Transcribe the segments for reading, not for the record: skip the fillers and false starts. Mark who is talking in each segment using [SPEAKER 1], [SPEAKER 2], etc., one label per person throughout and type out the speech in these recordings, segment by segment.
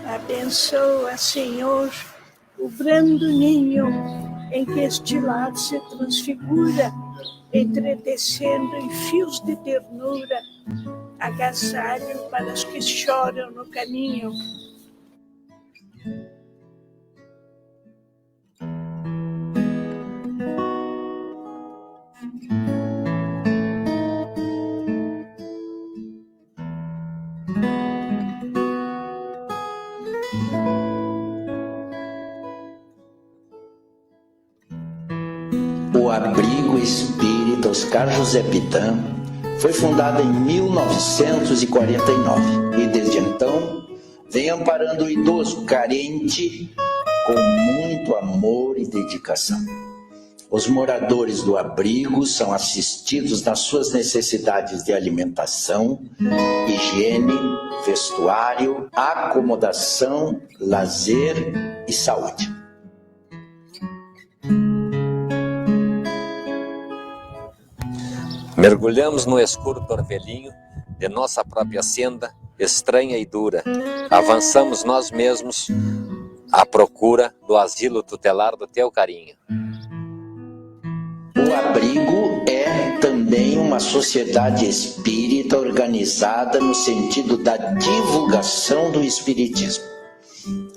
[SPEAKER 1] Abençoa, Senhor, o brando ninho em que este lar se transfigura, entretecendo em fios de ternura, agasalho para os que choram no caminho.
[SPEAKER 2] O Abrigo Espírita Oscar José Pitã foi fundado em 1949 e desde então vem amparando o idoso carente com muito amor e dedicação. Os moradores do abrigo são assistidos nas suas necessidades de alimentação, higiene, vestuário, acomodação, lazer e saúde.
[SPEAKER 3] Mergulhamos no escuro torvelinho de nossa própria senda, estranha e dura. Avançamos nós mesmos à procura do asilo tutelar do teu carinho.
[SPEAKER 2] O abrigo é também uma sociedade espírita organizada no sentido da divulgação do espiritismo.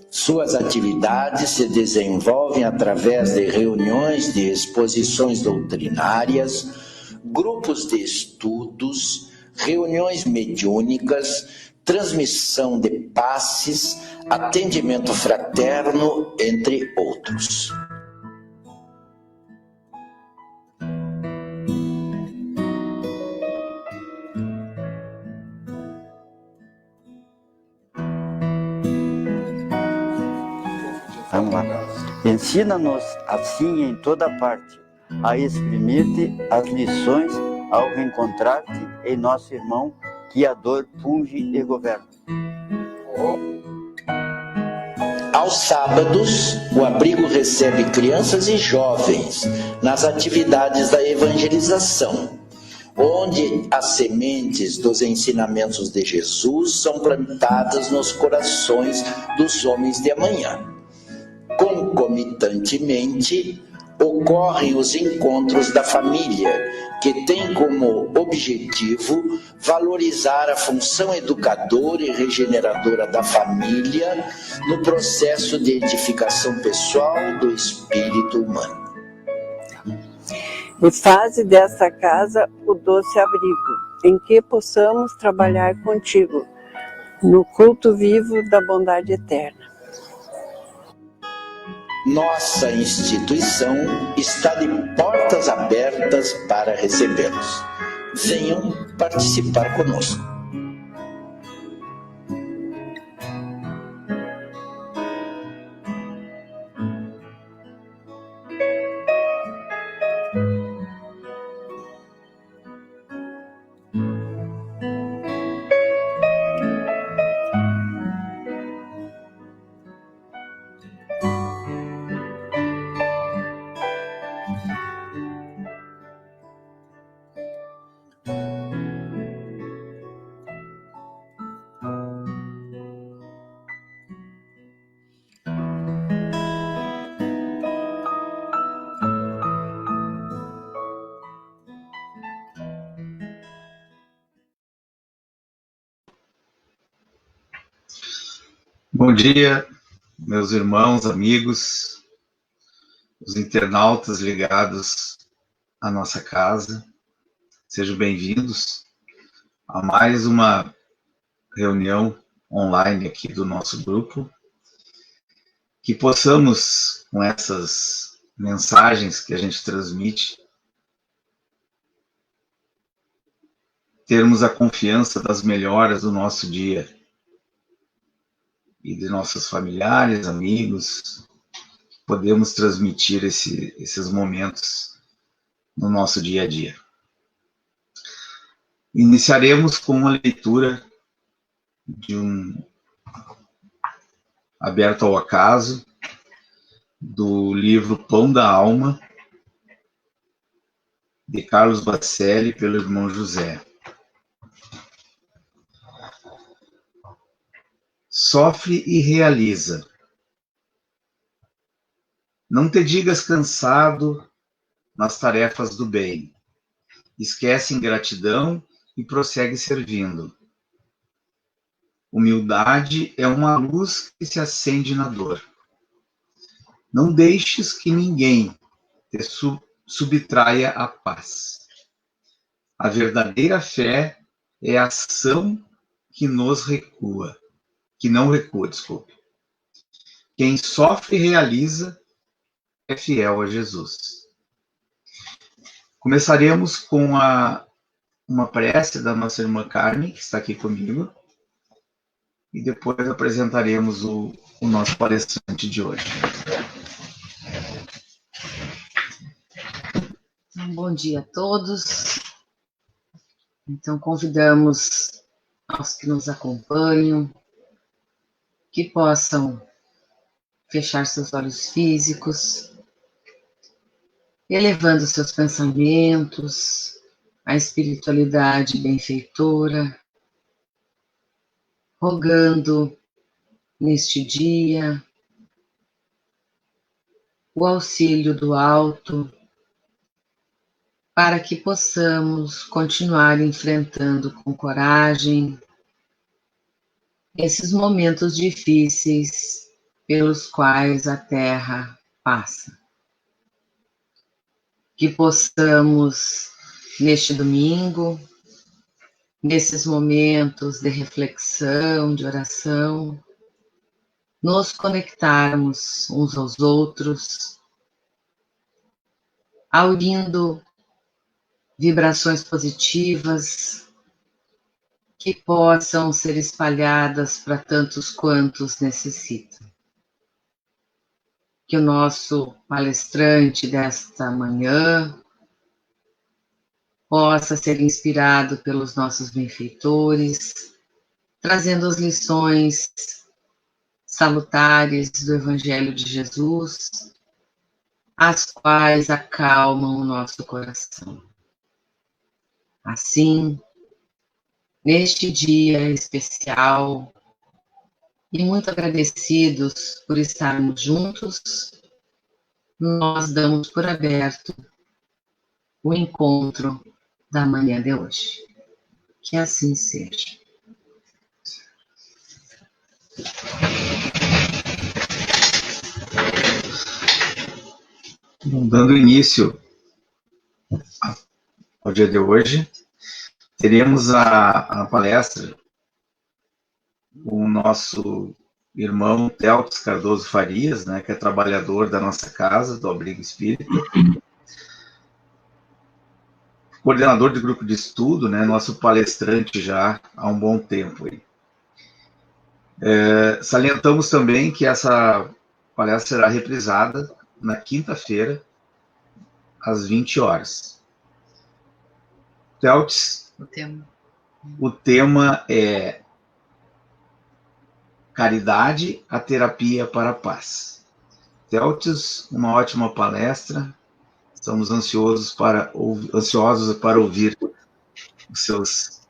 [SPEAKER 2] Suas atividades se desenvolvem através de reuniões de exposições doutrinárias, grupos de estudos, reuniões mediúnicas, transmissão de passes, atendimento fraterno, entre outros.
[SPEAKER 4] Vamos lá. Ensina-nos assim em toda parte a exprimir-te as lições ao reencontrar-te em nosso irmão que a dor punge e governa.
[SPEAKER 2] Aos sábados, o abrigo recebe crianças e jovens nas atividades da evangelização, onde as sementes dos ensinamentos de Jesus são plantadas nos corações dos homens de amanhã. Concomitantemente, ocorrem os encontros da família, que tem como objetivo valorizar a função educadora e regeneradora da família no processo de edificação pessoal do espírito humano.
[SPEAKER 5] E faze desta casa o doce abrigo, em que possamos trabalhar contigo, no culto vivo da bondade eterna.
[SPEAKER 2] Nossa instituição está de portas abertas para recebê-los. Venham participar conosco.
[SPEAKER 6] Bom dia, meus irmãos, amigos, os internautas ligados à nossa casa. Sejam bem-vindos a mais uma reunião online aqui do nosso grupo. Que possamos, com essas mensagens que a gente transmite, termos a confiança das melhoras do nosso dia e de nossos familiares, amigos. Podemos transmitir esses momentos no nosso dia a dia. Iniciaremos com uma leitura de Aberto ao Acaso, do livro Pão da Alma, de Carlos Bacelli, pelo irmão José. Sofre e realiza. Não te digas cansado nas tarefas do bem. Esquece ingratidão e prossegue servindo. Humildade é uma luz que se acende na dor. Não deixes que ninguém te subtraia a paz. A verdadeira fé é a ação que não recua, desculpe. Quem sofre e realiza é fiel a Jesus. Começaremos com uma prece da nossa irmã Carmen, que está aqui comigo, e depois apresentaremos o nosso palestrante de hoje.
[SPEAKER 7] Bom dia a todos. Então, convidamos aos que nos acompanham que possam fechar seus olhos físicos, elevando seus pensamentos à espiritualidade benfeitora, rogando neste dia o auxílio do alto para que possamos continuar enfrentando com coragem esses momentos difíceis pelos quais a Terra passa. Que possamos, neste domingo, nesses momentos de reflexão, de oração, nos conectarmos uns aos outros, audindo vibrações positivas que possam ser espalhadas para tantos quantos necessitam. Que o nosso palestrante desta manhã possa ser inspirado pelos nossos benfeitores, trazendo as lições salutares do Evangelho de Jesus, as quais acalmam o nosso coração. Assim, neste dia especial, e muito agradecidos por estarmos juntos, nós damos por aberto o encontro da manhã de hoje. Que assim seja.
[SPEAKER 6] Dando início ao dia de hoje, teremos a palestra o nosso irmão Telps Cardoso Farias, né, que é trabalhador da nossa casa, do Abrigo Espírita, coordenador de grupo de estudo, né, nosso palestrante já há um bom tempo. Aí. Salientamos também que essa palestra será reprisada na quinta-feira, às 20 horas. Telps, o tema é Caridade, a terapia para a paz. Teltis, uma ótima palestra. Estamos ansiosos para ouvir os seus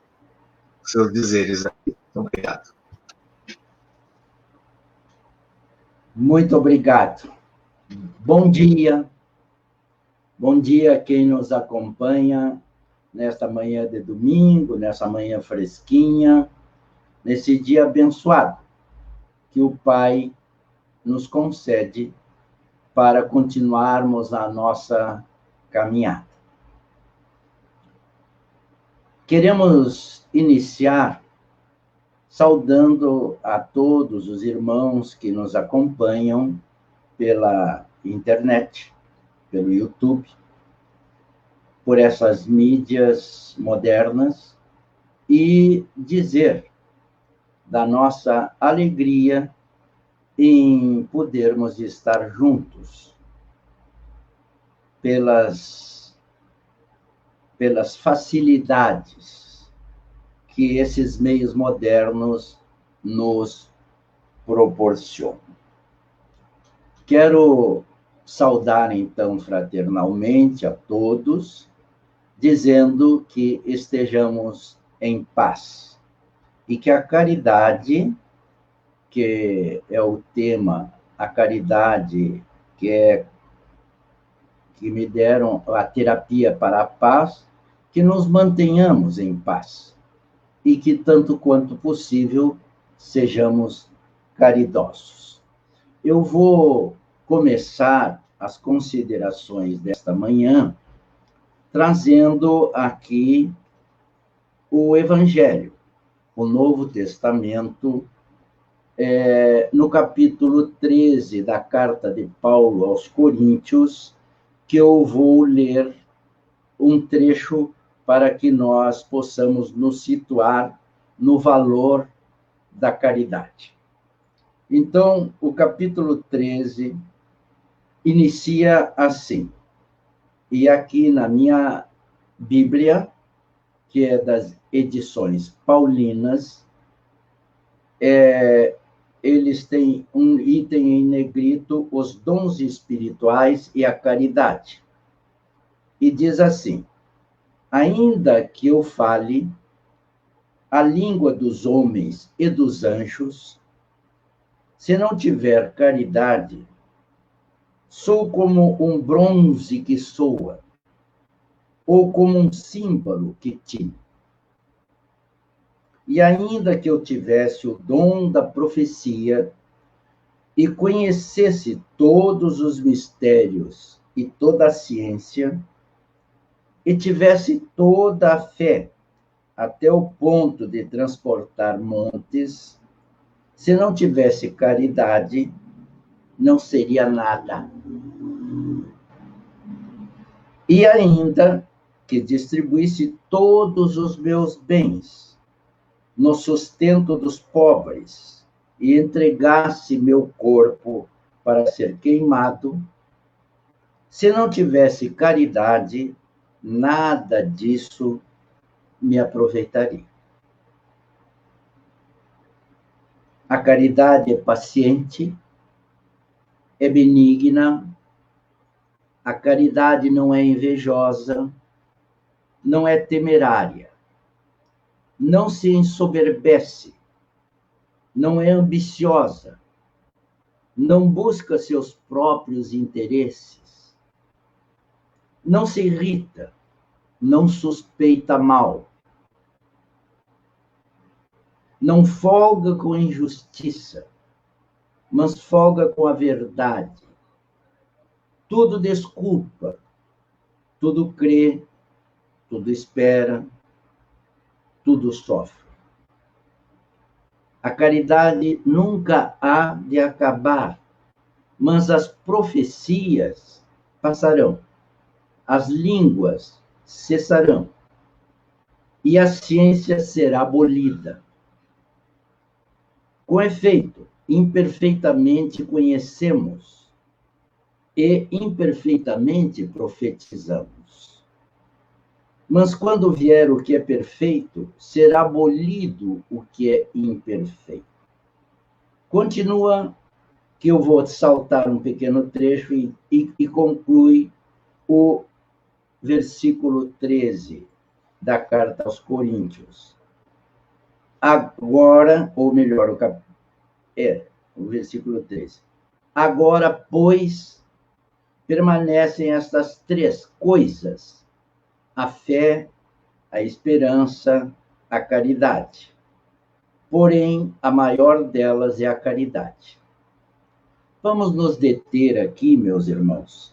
[SPEAKER 6] dizeres. Muito obrigado.
[SPEAKER 8] Muito obrigado. Bom dia a quem nos acompanha nesta manhã de domingo, nessa manhã fresquinha, nesse dia abençoado que o Pai nos concede para continuarmos a nossa caminhada. Queremos iniciar saudando a todos os irmãos que nos acompanham pela internet, pelo YouTube, por essas mídias modernas e dizer da nossa alegria em podermos estar juntos pelas facilidades que esses meios modernos nos proporcionam. Quero saudar, então, fraternalmente a todos, dizendo que estejamos em paz e que a caridade, que é o tema, a caridade que me deram a terapia para a paz, que nos mantenhamos em paz e que, tanto quanto possível, sejamos caridosos. Eu vou começar as considerações desta manhã trazendo aqui o Evangelho, o Novo Testamento, no capítulo 13 da carta de Paulo aos Coríntios, que eu vou ler um trecho para que nós possamos nos situar no valor da caridade. Então, o capítulo 13 inicia assim, e aqui na minha Bíblia, que é das edições paulinas, eles têm um item em negrito, os dons espirituais e a caridade. E diz assim: ainda que eu fale a língua dos homens e dos anjos, se não tiver caridade, sou como um bronze que soa, ou como um símbolo que tine. E ainda que eu tivesse o dom da profecia e conhecesse todos os mistérios e toda a ciência, e tivesse toda a fé até o ponto de transportar montes, se não tivesse caridade, não seria nada. E ainda que distribuísse todos os meus bens no sustento dos pobres e entregasse meu corpo para ser queimado, se não tivesse caridade, nada disso me aproveitaria. A caridade é paciente, é benigna, a caridade não é invejosa, não é temerária, não se ensoberbece, não é ambiciosa, não busca seus próprios interesses, não se irrita, não suspeita mal, não folga com a injustiça, mas folga com a verdade. Tudo desculpa, tudo crê, tudo espera, tudo sofre. A caridade nunca há de acabar, mas as profecias passarão, as línguas cessarão e a ciência será abolida. Com efeito, imperfeitamente conhecemos e imperfeitamente profetizamos. Mas quando vier o que é perfeito, será abolido o que é imperfeito. Continua, que eu vou saltar um pequeno trecho e conclui o versículo 13 da carta aos Coríntios. Agora, ou melhor, o versículo 13. Agora, pois, permanecem estas três coisas: a fé, a esperança, a caridade. Porém, a maior delas é a caridade. Vamos nos deter aqui, meus irmãos.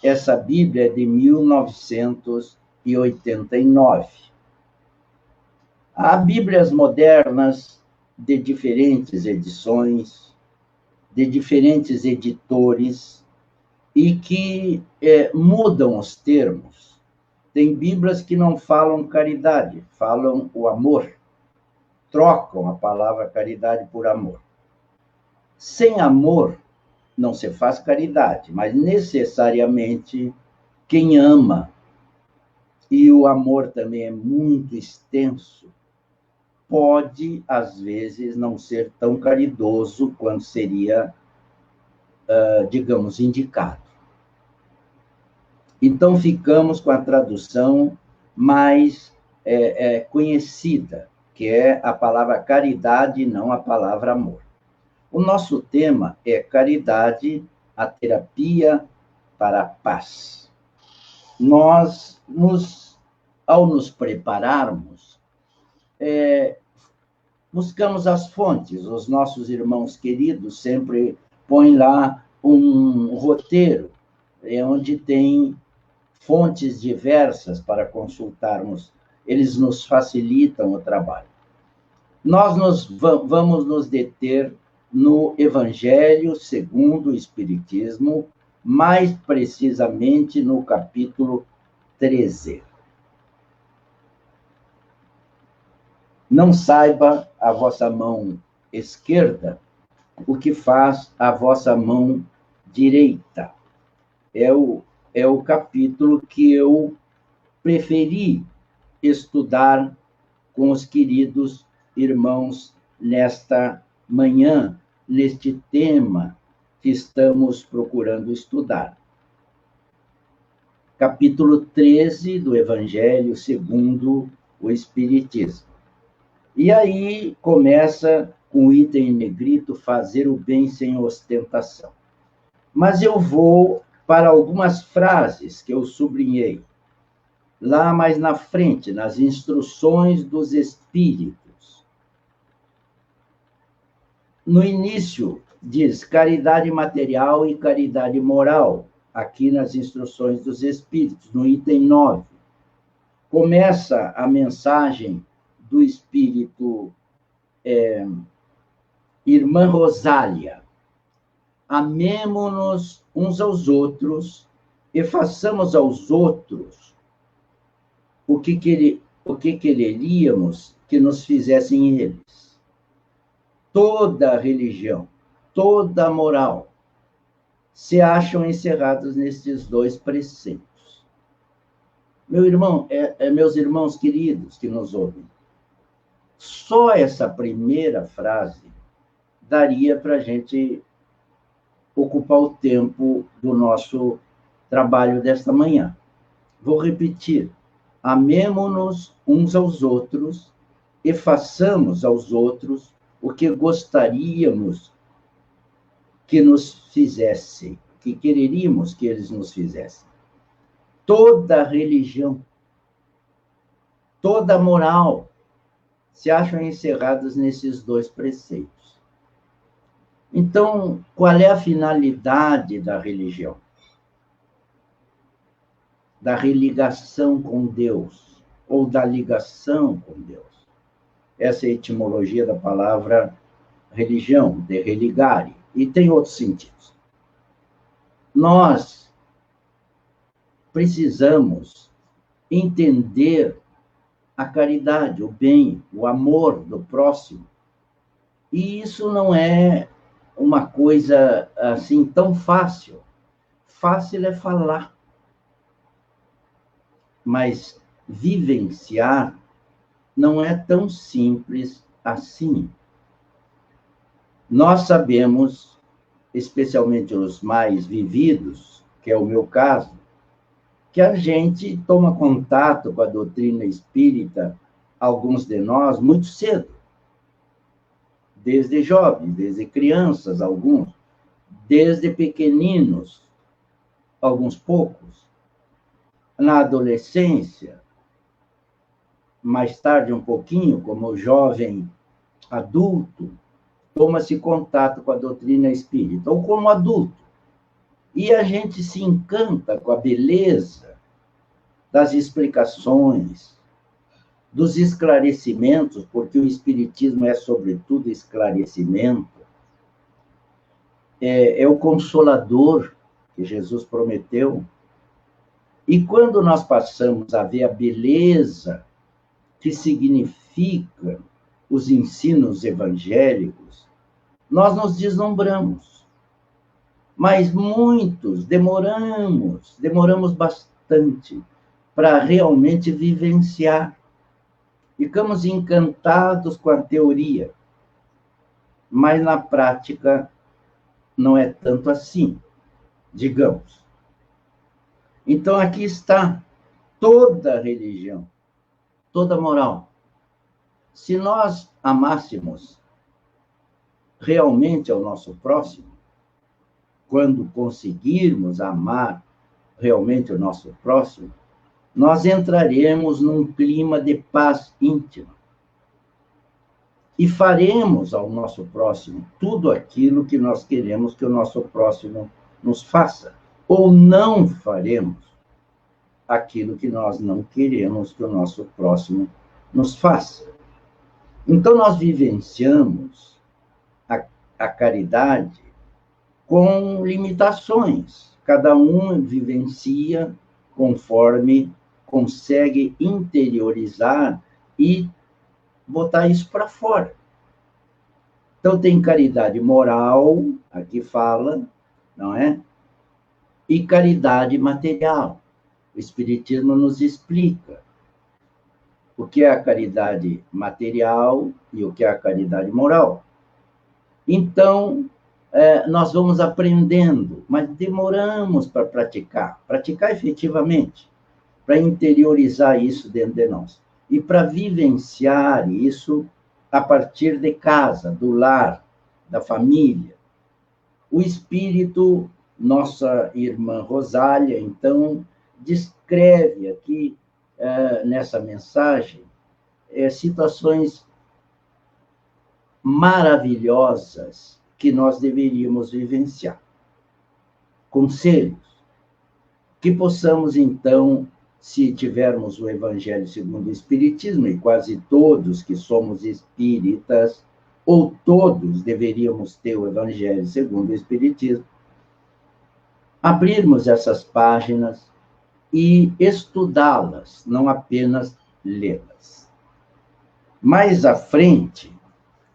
[SPEAKER 8] Essa Bíblia é de 1989. Há Bíblias modernas de diferentes edições, de diferentes editores, e que mudam os termos. Tem Bíblias que não falam caridade, falam o amor. Trocam a palavra caridade por amor. Sem amor, não se faz caridade, mas necessariamente quem ama, e o amor também é muito extenso, pode, às vezes, não ser tão caridoso quanto seria, digamos, indicado. Então, ficamos com a tradução mais conhecida, que é a palavra caridade e não a palavra amor. O nosso tema é caridade, a terapia para a paz. Nós, ao nos prepararmos, buscamos as fontes. Os nossos irmãos queridos sempre põem lá um roteiro, onde tem fontes diversas para consultarmos. Eles nos facilitam o trabalho. Nós vamos nos deter no Evangelho segundo o Espiritismo, mais precisamente no capítulo 13. Não saiba a vossa mão esquerda o que faz a vossa mão direita. É o capítulo que eu preferi estudar com os queridos irmãos nesta manhã, neste tema que estamos procurando estudar. Capítulo 13 do Evangelho segundo o Espiritismo. E aí começa com o item em negrito, fazer o bem sem ostentação. Mas eu vou para algumas frases que eu sublinhei, lá mais na frente, nas instruções dos Espíritos. No início, diz caridade material e caridade moral, aqui nas instruções dos Espíritos, no item 9. Começa a mensagem do Espírito Irmã Rosália. Amemo-nos uns aos outros e façamos aos outros o que quereríamos que nos fizessem eles. Toda religião, toda moral se acham encerrados nestes dois preceitos. Meus irmãos queridos que nos ouvem, só essa primeira frase daria para a gente ocupar o tempo do nosso trabalho desta manhã. Vou repetir. Amemo-nos uns aos outros e façamos aos outros o que gostaríamos que nos fizessem, que quereríamos que eles nos fizessem. Toda religião, toda moral se acham encerradas nesses dois preceitos. Então, qual é a finalidade da religião? Da religação com Deus, ou da ligação com Deus. Essa é a etimologia da palavra religião, de religare, e tem outros sentidos. Nós precisamos entender a caridade, o bem, o amor do próximo. E isso não é uma coisa assim tão fácil. Fácil é falar. Mas vivenciar não é tão simples assim. Nós sabemos, especialmente os mais vividos, que é o meu caso, que a gente toma contato com a doutrina espírita, alguns de nós, muito cedo. Desde jovens, desde crianças, alguns, desde pequeninos, alguns poucos. Na adolescência, mais tarde um pouquinho, como jovem adulto, toma-se contato com a doutrina espírita, ou como adulto. E a gente se encanta com a beleza das explicações, dos esclarecimentos, porque o espiritismo é, sobretudo, esclarecimento. É o consolador que Jesus prometeu. E quando nós passamos a ver a beleza que significa os ensinos evangélicos, nós nos deslumbramos. Mas muitos demoramos bastante para realmente vivenciar. Ficamos encantados com a teoria, mas na prática não é tanto assim, digamos. Então, aqui está toda a religião, toda a moral. Se nós amássemos realmente ao nosso próximo, quando conseguirmos amar realmente o nosso próximo, nós entraremos num clima de paz íntima. E faremos ao nosso próximo tudo aquilo que nós queremos que o nosso próximo nos faça. Ou não faremos aquilo que nós não queremos que o nosso próximo nos faça. Então, nós vivenciamos a caridade com limitações. Cada um vivencia conforme consegue interiorizar e botar isso para fora. Então, tem caridade moral, aqui fala, não é? E caridade material. O Espiritismo nos explica o que é a caridade material e o que é a caridade moral. Então, nós vamos aprendendo, mas demoramos para praticar efetivamente, para interiorizar isso dentro de nós. E para vivenciar isso a partir de casa, do lar, da família. O Espírito, nossa irmã Rosália, então, descreve aqui, nessa mensagem, situações maravilhosas que nós deveríamos vivenciar. Conselhos. Que possamos, então, se tivermos o Evangelho segundo o Espiritismo, e quase todos que somos espíritas, ou todos deveríamos ter o Evangelho segundo o Espiritismo, abrirmos essas páginas e estudá-las, não apenas lê-las. Mais à frente,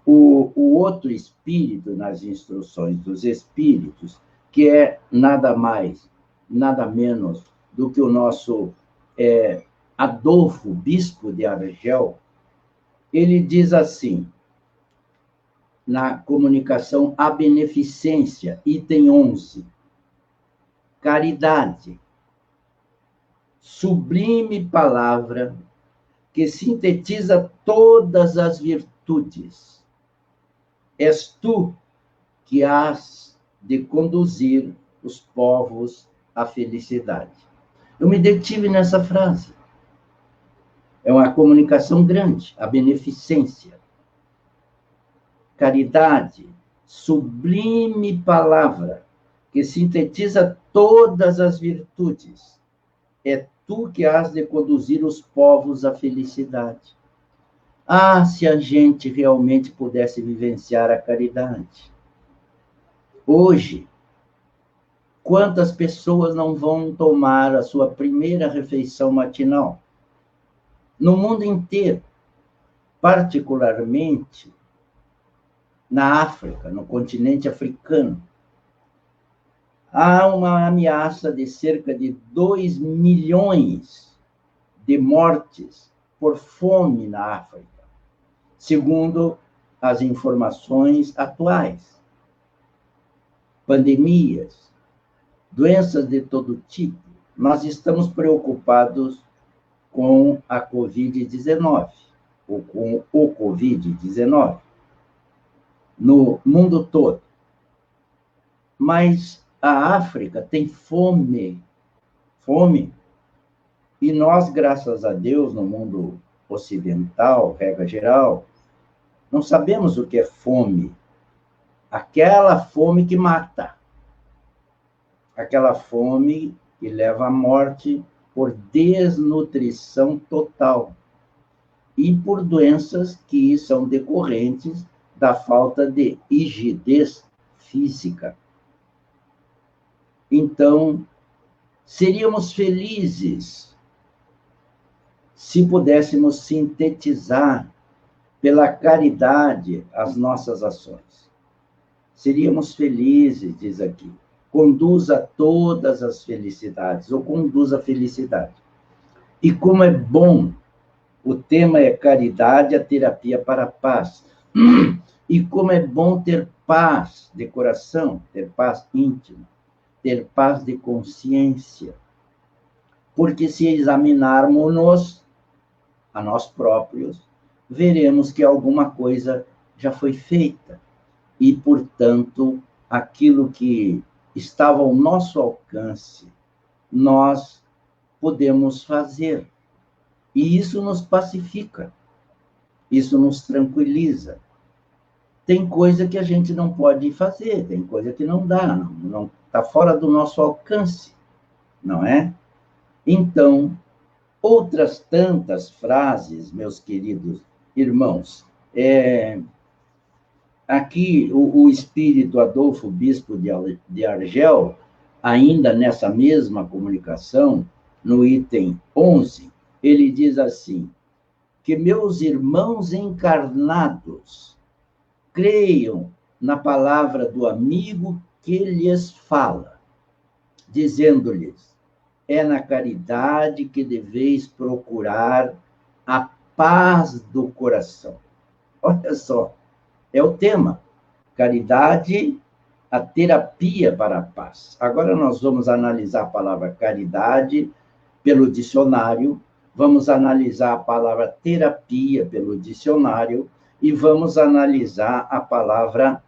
[SPEAKER 8] o outro espírito nas instruções dos espíritos, que é nada mais, nada menos do que o nosso Adolfo, bispo de Argel, ele diz assim, na comunicação A Beneficência, item 11, caridade, sublime palavra que sintetiza todas as virtudes. És tu que hás de conduzir os povos à felicidade. Eu me detive nessa frase. É uma comunicação grande, a beneficência. Caridade, sublime palavra, que sintetiza todas as virtudes. É tu que hás de conduzir os povos à felicidade. Ah, se a gente realmente pudesse vivenciar a caridade. Hoje, quantas pessoas não vão tomar a sua primeira refeição matinal? No mundo inteiro, particularmente na África, no continente africano, há uma ameaça de cerca de 2 milhões de mortes por fome na África, segundo as informações atuais. Pandemias, doenças de todo tipo. Nós estamos preocupados com a Covid-19, ou com o Covid-19, no mundo todo. Mas a África tem fome, e nós, graças a Deus, no mundo ocidental, regra geral, não sabemos o que é fome. Aquela fome que mata. Aquela fome que leva à morte por desnutrição total e por doenças que são decorrentes da falta de rigidez física. Então, seríamos felizes se pudéssemos sintetizar pela caridade as nossas ações. Seríamos felizes, diz aqui, conduza todas as felicidades, ou conduza a felicidade. E como é bom, o tema é caridade, a terapia para a paz. E como é bom ter paz de coração, ter paz íntima, ter paz de consciência. porque se examinarmos-nos a nós próprios, veremos que alguma coisa já foi feita e, portanto, aquilo que estava ao nosso alcance, nós podemos fazer. E isso nos pacifica, isso nos tranquiliza. Tem coisa que a gente não pode fazer, tem coisa que não dá, não está fora do nosso alcance, não é? Então, outras tantas frases, meus queridos irmãos, aqui o espírito Adolfo, bispo de Argel, ainda nessa mesma comunicação, no item 11, ele diz assim, que meus irmãos encarnados creiam na palavra do amigo que lhes fala, dizendo-lhes, é na caridade que deveis procurar a paz do coração. Olha só, é o tema. Caridade, a terapia para a paz. Agora nós vamos analisar a palavra caridade pelo dicionário, vamos analisar a palavra terapia pelo dicionário e vamos analisar a palavra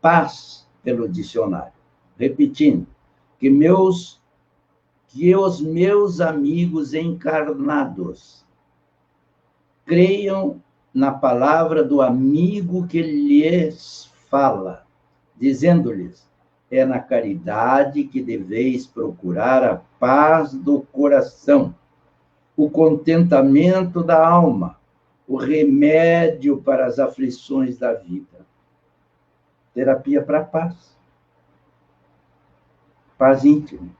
[SPEAKER 8] paz pelo dicionário. Repetindo, que os meus amigos encarnados creiam na palavra do amigo que lhes fala, dizendo-lhes, é na caridade que deveis procurar a paz do coração, o contentamento da alma, o remédio para as aflições da vida. Terapia para a paz. Paz íntima.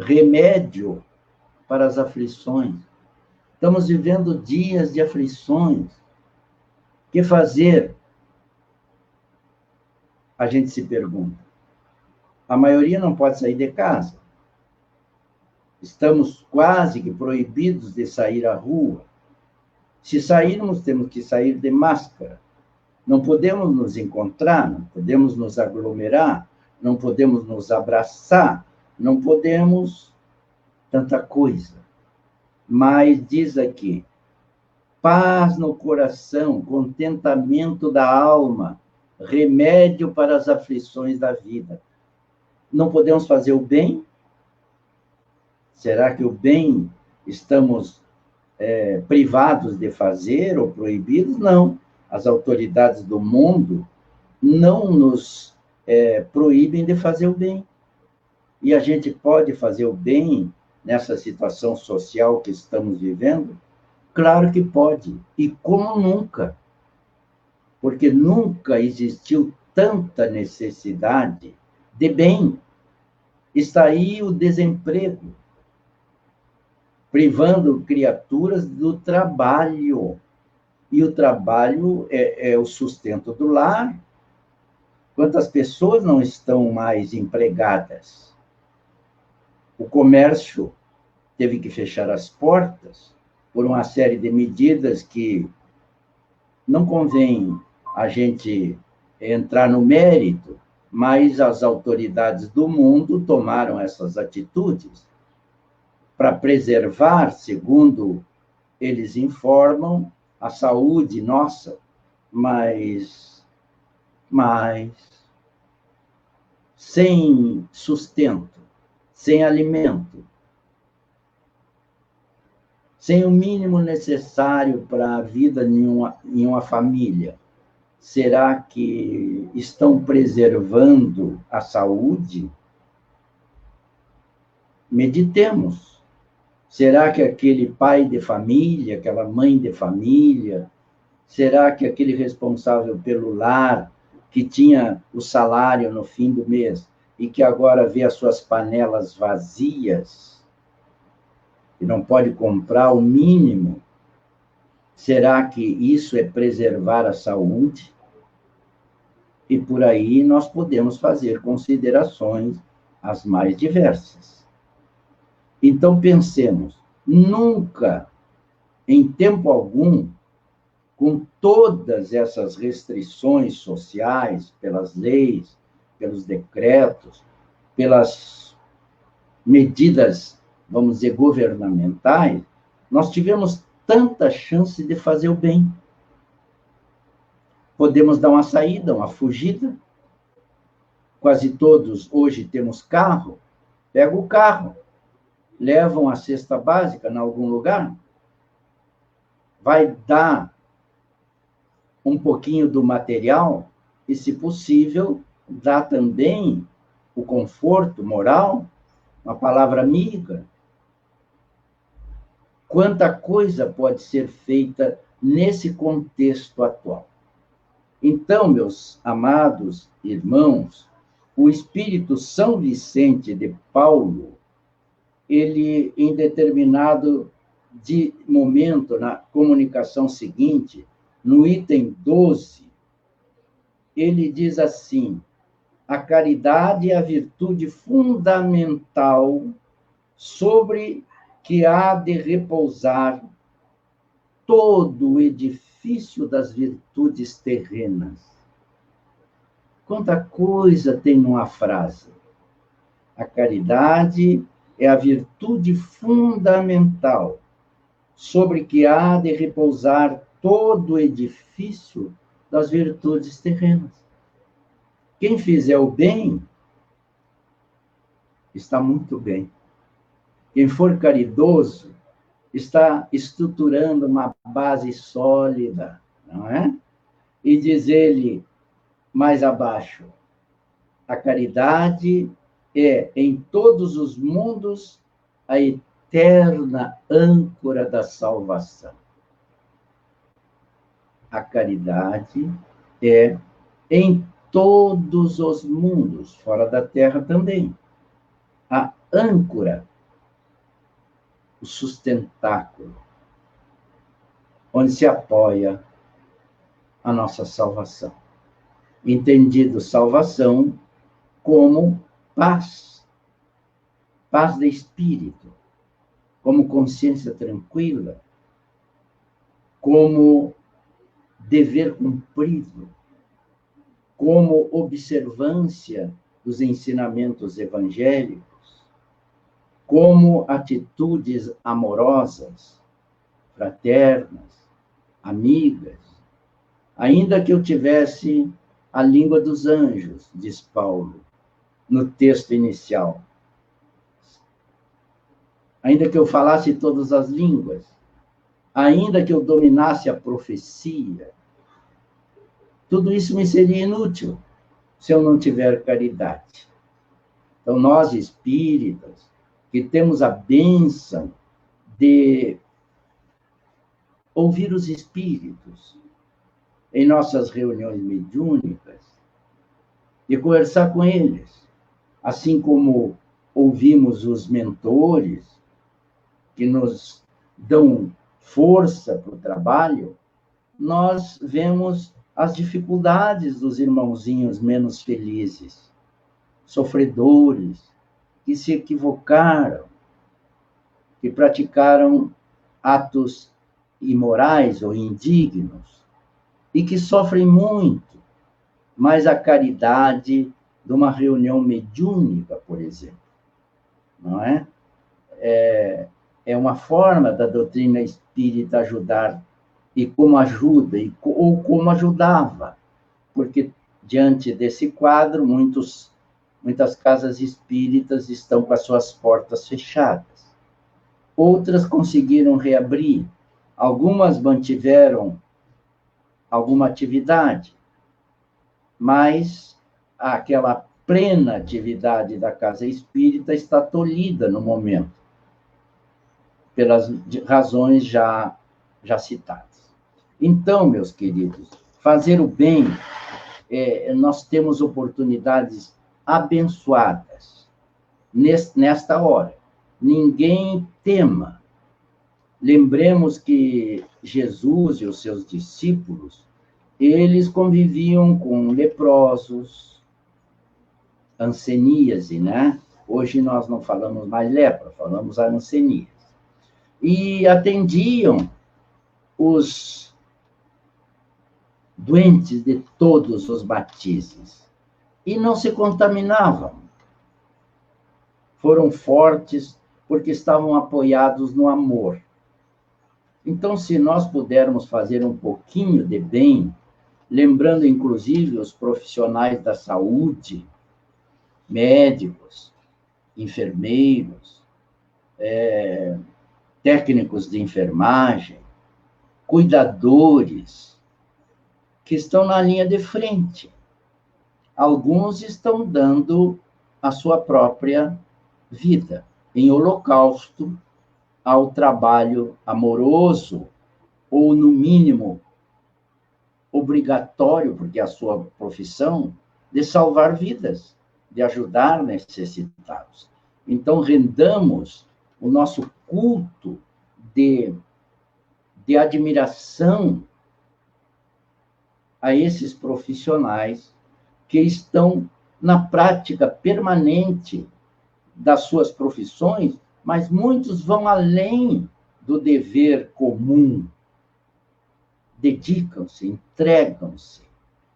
[SPEAKER 8] Remédio para as aflições. Estamos vivendo dias de aflições. O que fazer? A gente se pergunta. A maioria não pode sair de casa. Estamos quase que proibidos de sair à rua. Se sairmos, temos que sair de máscara. Não podemos nos encontrar, não podemos nos aglomerar, não podemos nos abraçar, não podemos tanta coisa. Mas diz aqui, paz no coração, contentamento da alma, remédio para as aflições da vida. Não podemos fazer o bem? Será que o bem estamos privados de fazer ou proibidos? Não. As autoridades do mundo não nos proíbem de fazer o bem. E a gente pode fazer o bem nessa situação social que estamos vivendo? Claro que pode. E como nunca. Porque nunca existiu tanta necessidade de bem. Está aí o desemprego, privando criaturas do trabalho. E o trabalho é o sustento do lar. Quantas pessoas não estão mais empregadas? O comércio teve que fechar as portas por uma série de medidas que não convém a gente entrar no mérito, mas as autoridades do mundo tomaram essas atitudes para preservar, segundo eles informam, a saúde nossa, mas sem sustento, sem alimento, sem o mínimo necessário para a vida em uma família. Será que estão preservando a saúde? Meditemos. Será que aquele pai de família, aquela mãe de família, será que aquele responsável pelo lar, que tinha o salário no fim do mês e que agora vê as suas panelas vazias e não pode comprar o mínimo, será que isso é preservar a saúde? E por aí nós podemos fazer considerações as mais diversas. Então, pensemos, nunca, em tempo algum, com todas essas restrições sociais, pelas leis, pelos decretos, pelas medidas vamos dizer, governamentais, nós tivemos tanta chance de fazer o bem. Podemos dar uma saída, uma fugida. Quase todos hoje temos carro. Pega o carro, levam a cesta básica em algum lugar, vai dar um pouquinho do material e, se possível, dá também o conforto moral, uma palavra amiga. Quanta coisa pode ser feita nesse contexto atual. Então, meus amados irmãos, o Espírito São Vicente de Paulo, ele, em determinado momento, na comunicação seguinte, no item 12, ele diz assim: a caridade é a virtude fundamental sobre que há de repousar todo o edifício das virtudes terrenas. Quanta coisa tem numa frase. A caridade é a virtude fundamental sobre que há de repousar todo o edifício das virtudes terrenas. Quem fizer o bem está muito bem. Quem for caridoso está estruturando uma base sólida, não é? E diz ele mais abaixo: a caridade é, em todos os mundos, a eterna âncora da salvação. A caridade é, em todos os mundos, fora da Terra também, a âncora, o sustentáculo, onde se apoia a nossa salvação. Entendido salvação como paz, paz de espírito, como consciência tranquila, como dever cumprido, como observância dos ensinamentos evangélicos, como atitudes amorosas, fraternas, amigas. Ainda que eu tivesse a língua dos anjos, diz Paulo, no texto inicial. Ainda que eu falasse todas as línguas, ainda que eu dominasse a profecia, tudo isso me seria inútil se eu não tiver caridade. Então, nós espíritas, que temos a bênção de ouvir os espíritos em nossas reuniões mediúnicas e conversar com eles, assim como ouvimos os mentores que nos dão força para o trabalho, nós vemos as dificuldades dos irmãozinhos menos felizes, sofredores, que se equivocaram, que praticaram atos imorais ou indignos, e que sofrem muito, mas a caridade de uma reunião mediúnica, por exemplo, não é? É uma forma da doutrina espírita ajudar, e como ajuda, ou como ajudava, porque diante desse quadro, muitas casas espíritas estão com as suas portas fechadas. Outras conseguiram reabrir, algumas mantiveram alguma atividade, mas aquela plena atividade da casa espírita está tolhida no momento, pelas razões já citadas. Então, meus queridos, fazer o bem, nós temos oportunidades abençoadas nesta hora. Ninguém tema. Lembremos que Jesus e os seus discípulos, eles conviviam com leprosos, hanseníase, né? Hoje nós não falamos mais lepra, falamos hanseníase. E atendiam os doentes de todos os matizes e não se contaminavam. Foram fortes porque estavam apoiados no amor. Então, se nós pudermos fazer um pouquinho de bem, lembrando inclusive os profissionais da saúde, médicos, enfermeiros, técnicos de enfermagem, cuidadores, que estão na linha de frente. Alguns estão dando a sua própria vida em holocausto ao trabalho amoroso, ou, no mínimo, obrigatório, porque é a sua profissão, de salvar vidas, de ajudar necessitados. Então, rendamos o nosso culto de admiração a esses profissionais que estão na prática permanente das suas profissões, mas muitos vão além do dever comum. Dedicam-se, entregam-se.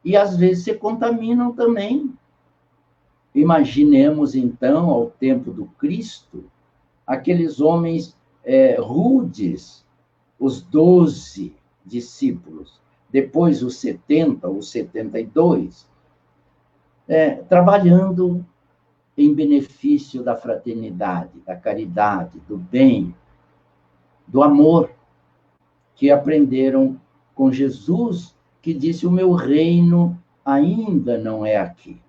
[SPEAKER 8] E, às vezes, se contaminam também. Imaginemos, então, ao tempo do Cristo, aqueles homens rudes, os 12 discípulos, depois os 70, os 72, trabalhando em benefício da fraternidade, da caridade, do bem, do amor, que aprenderam com Jesus, que disse: o meu reino ainda não é aqui.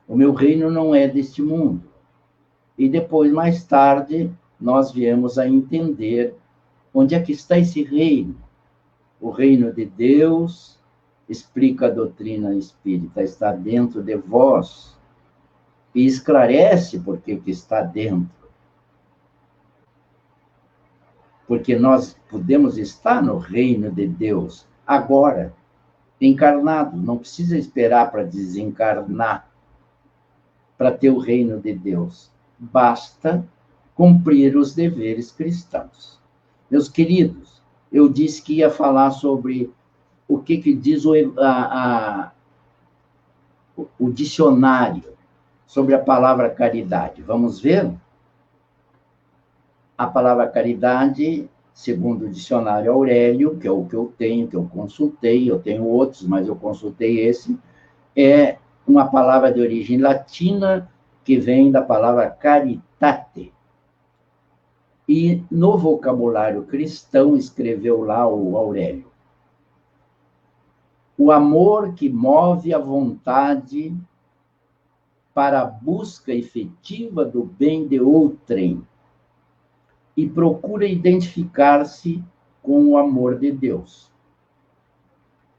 [SPEAKER 8] O meu reino não é deste mundo. E depois, mais tarde, nós viemos a entender onde é que está esse reino. O reino de Deus, explica a doutrina espírita, está dentro de vós e esclarece por que está dentro. Porque nós podemos estar no reino de Deus agora, encarnado. Não precisa esperar para desencarnar para ter o reino de Deus. Basta cumprir os deveres cristãos. Meus queridos, eu disse que ia falar sobre o que diz o dicionário sobre a palavra caridade. Vamos ver? A palavra caridade, segundo o dicionário Aurélio, que é o que eu tenho, que eu consultei, eu tenho outros, mas eu consultei esse, é uma palavra de origem latina que vem da palavra caritate. E no vocabulário cristão escreveu lá o Aurélio: o amor que move a vontade para a busca efetiva do bem de outrem e procura identificar-se com o amor de Deus.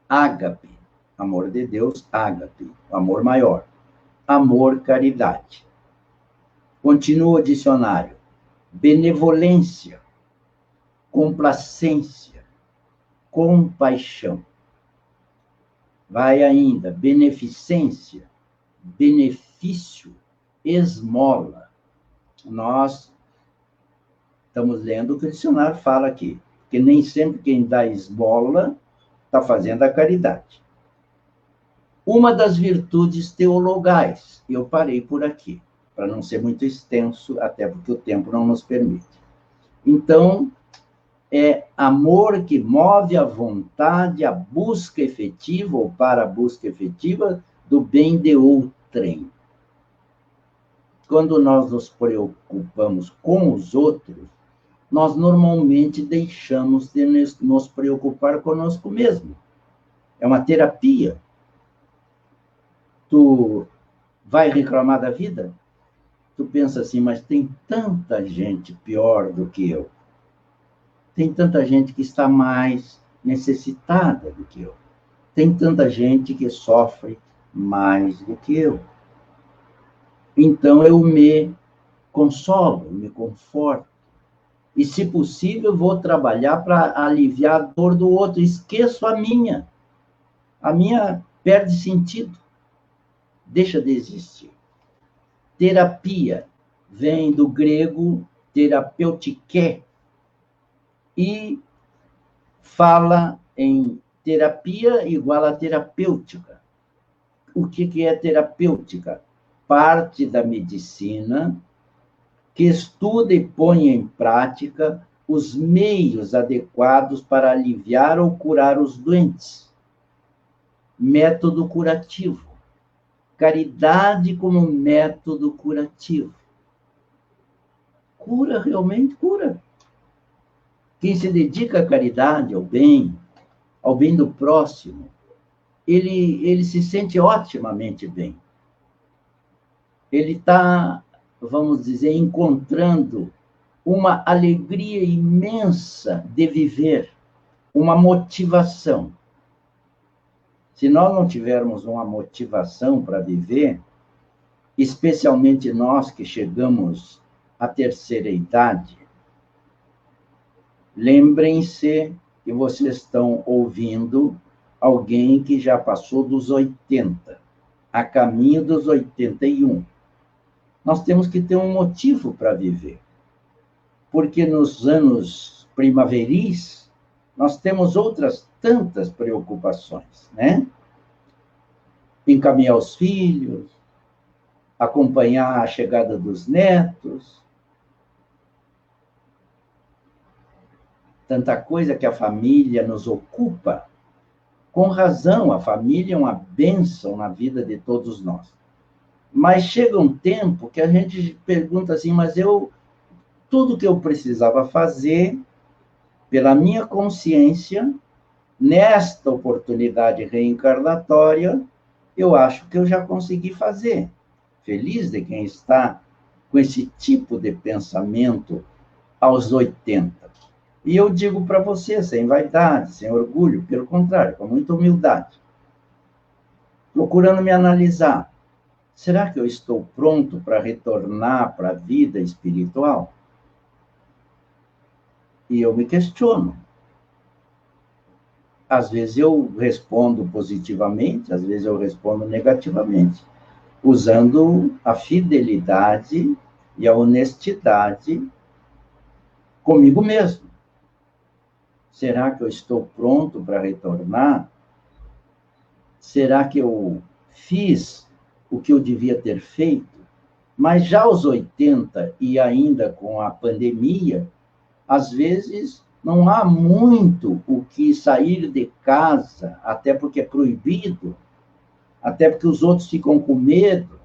[SPEAKER 8] Ágape, amor de Deus, ágape, amor maior. Amor, caridade. Continua o dicionário: benevolência, complacência, compaixão. Vai ainda: beneficência, benefício, esmola. Nós estamos lendo o que o dicionário fala aqui, porque nem sempre quem dá esmola está fazendo a caridade. Uma das virtudes teologais, eu parei por aqui, para não ser muito extenso, até porque o tempo não nos permite. Então, é amor que move a vontade, a busca efetiva, ou para a busca efetiva, do bem de outrem. Quando nós nos preocupamos com os outros, nós normalmente deixamos de nos preocupar conosco mesmo. É uma terapia. Tu vai reclamar da vida? Tu pensa assim: mas tem tanta gente pior do que eu. Tem tanta gente que está mais necessitada do que eu. Tem tanta gente que sofre mais do que eu. Então, eu me consolo, me conforto. E, se possível, vou trabalhar para aliviar a dor do outro. Esqueço a minha. A minha perde sentido. Deixa de existir. Terapia vem do grego terapeutike e fala em terapia igual a terapêutica. O que é terapêutica? Parte da medicina que estuda e põe em prática os meios adequados para aliviar ou curar os doentes. Método curativo. Caridade como método curativo. Cura, realmente cura. Quem se dedica à caridade, ao bem do próximo, ele se sente otimamente bem. Ele está, vamos dizer, encontrando uma alegria imensa de viver, uma motivação. Se nós não tivermos uma motivação para viver, especialmente nós que chegamos à terceira idade, lembrem-se que vocês estão ouvindo alguém que já passou dos 80, a caminho dos 81. Nós temos que ter um motivo para viver. Porque nos anos primaveris, nós temos outras tantas preocupações, né? Encaminhar os filhos, acompanhar a chegada dos netos, tanta coisa que a família nos ocupa. Com razão, a família é uma bênção na vida de todos nós. Mas chega um tempo que a gente pergunta assim, mas tudo que eu precisava fazer, pela minha consciência, nesta oportunidade reencarnatória, eu acho que eu já consegui fazer. Feliz de quem está com esse tipo de pensamento aos 80. E eu digo para você, sem vaidade, sem orgulho, pelo contrário, com muita humildade, procurando me analisar, será que eu estou pronto para retornar para a vida espiritual? E eu me questiono. Às vezes eu respondo positivamente, às vezes eu respondo negativamente, usando a fidelidade e a honestidade comigo mesmo. Será que eu estou pronto para retornar? Será que eu fiz o que eu devia ter feito? Mas já aos 80 e ainda com a pandemia, às vezes não há muito o que sair de casa, até porque é proibido, até porque os outros ficam com medo,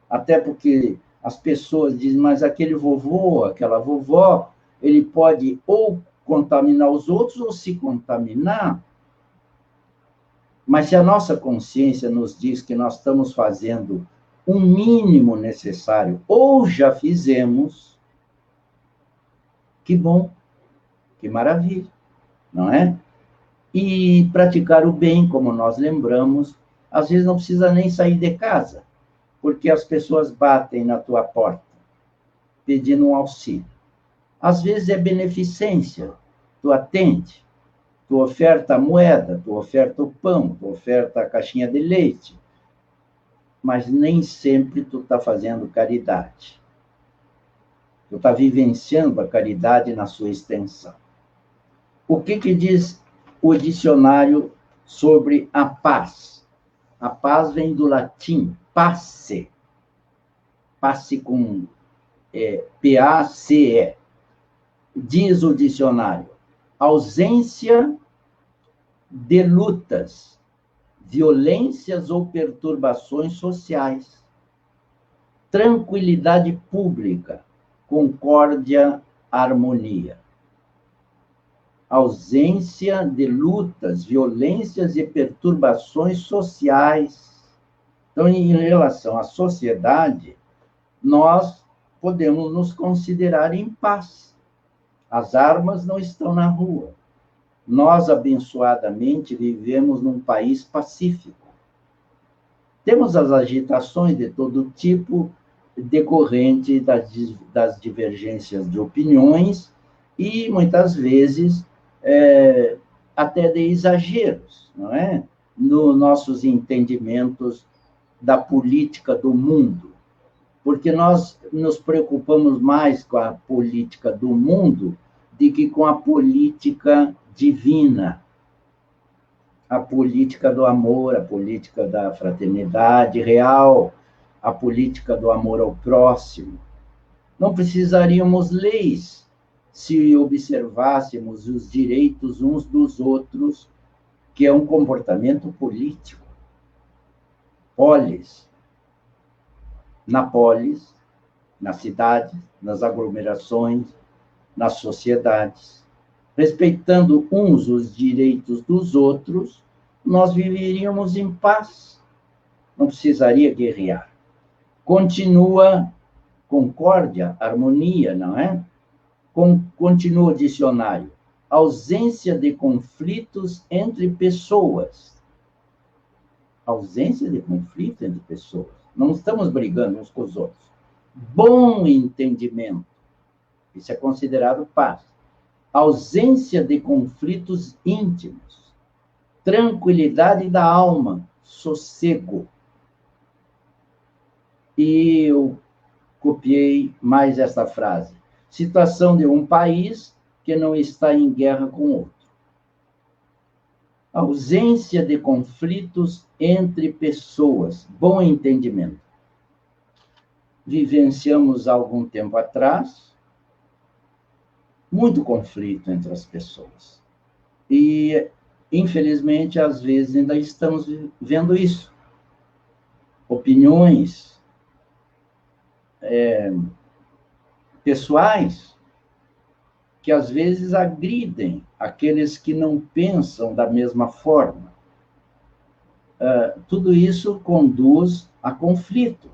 [SPEAKER 8] até porque as pessoas dizem, mas aquele vovô, aquela vovó, ele pode ou contaminar os outros ou se contaminar. Mas se a nossa consciência nos diz que nós estamos fazendo o mínimo necessário, ou já fizemos, que bom, que maravilha, não é? E praticar o bem, como nós lembramos, às vezes não precisa nem sair de casa, porque as pessoas batem na tua porta, pedindo um auxílio. Às vezes é beneficência, tu atende, tu oferta a moeda, tu oferta o pão, tu oferta a caixinha de leite, mas nem sempre tu está fazendo caridade. Tu está vivenciando a caridade na sua extensão. O que diz o dicionário sobre a paz? A paz vem do latim, pace. Pace com P-A-C-E. Diz o dicionário, ausência de lutas, violências ou perturbações sociais, tranquilidade pública, concórdia, harmonia. Ausência de lutas, violências e perturbações sociais. Então, em relação à sociedade, nós podemos nos considerar em paz. As armas não estão na rua. Nós, abençoadamente, vivemos num país pacífico. Temos as agitações de todo tipo, decorrente das divergências de opiniões e, muitas vezes, até de exageros, não é? Nos nossos entendimentos da política do mundo. Porque nós nos preocupamos mais com a política do mundo do que com a política divina, a política do amor, a política da fraternidade real, a política do amor ao próximo. Não precisaríamos leis se observássemos os direitos uns dos outros, que é um comportamento político. Na polis, nas cidades, nas aglomerações, nas sociedades, respeitando uns os direitos dos outros, nós viveríamos em paz. Não precisaria guerrear. Continua concórdia, harmonia, não é? Continua o dicionário. Ausência de conflitos entre pessoas. Ausência de conflito entre pessoas. Não estamos brigando uns com os outros. Bom entendimento. Isso é considerado paz. Ausência de conflitos íntimos. Tranquilidade da alma. Sossego. E eu copiei mais esta frase. Situação de um país que não está em guerra com outro. Ausência de conflitos entre pessoas. Bom entendimento. Vivenciamos há algum tempo atrás muito conflito entre as pessoas. E, infelizmente, às vezes ainda estamos vendo isso. Opiniões pessoais que às vezes agridem aqueles que não pensam da mesma forma. Tudo isso conduz a conflito,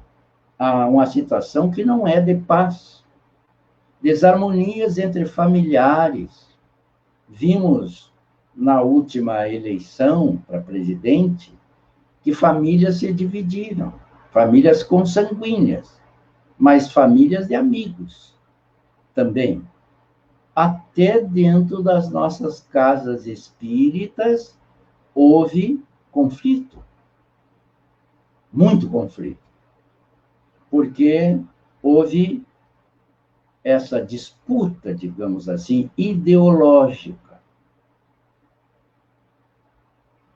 [SPEAKER 8] a uma situação que não é de paz. Desarmonias entre familiares. Vimos na última eleição para presidente que famílias se dividiram, famílias consanguíneas, mas famílias de amigos também. Até dentro das nossas casas espíritas houve conflito, muito conflito, porque houve essa disputa, digamos assim, ideológica,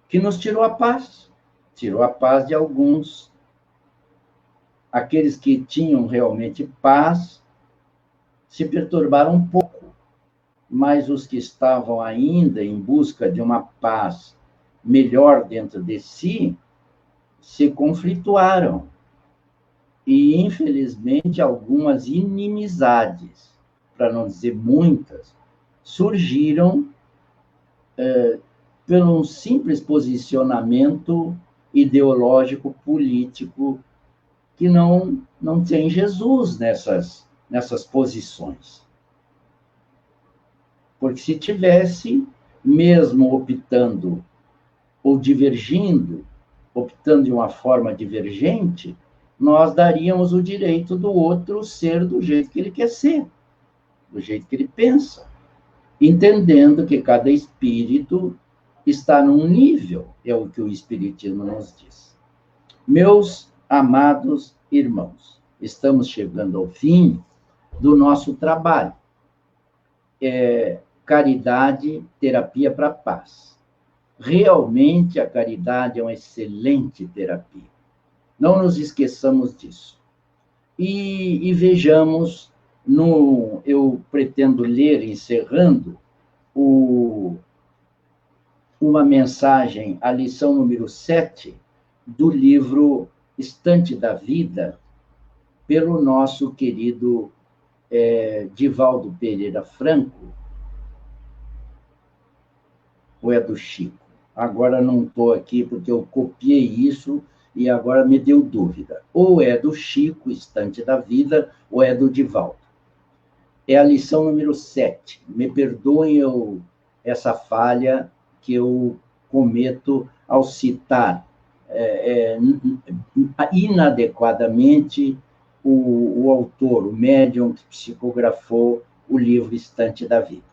[SPEAKER 8] que nos tirou a paz de alguns. Aqueles que tinham realmente paz se perturbaram um pouco, mas os que estavam ainda em busca de uma paz melhor dentro de si, se conflituaram. E, infelizmente, algumas inimizades, para não dizer muitas, surgiram pelo simples posicionamento ideológico, político, que não tem Jesus nessas posições. Porque se tivesse, mesmo optando ou divergindo, optando de uma forma divergente, nós daríamos o direito do outro ser do jeito que ele quer ser, do jeito que ele pensa, entendendo que cada espírito está num nível, é o que o Espiritismo nos diz. Meus amados irmãos, estamos chegando ao fim do nosso trabalho. Caridade, terapia para a paz. Realmente, a caridade é uma excelente terapia. Não nos esqueçamos disso. E vejamos, eu pretendo ler, encerrando, uma mensagem, a lição número 7, do livro Estante da Vida, pelo nosso querido Divaldo Pereira Franco, ou é do Chico? Agora não estou aqui porque eu copiei isso e agora me deu dúvida. Ou é do Chico, Estante da Vida, ou é do Divaldo. É a lição número 7. Me perdoem essa falha que eu cometo ao citar inadequadamente o autor, o médium que psicografou o livro Estante da Vida.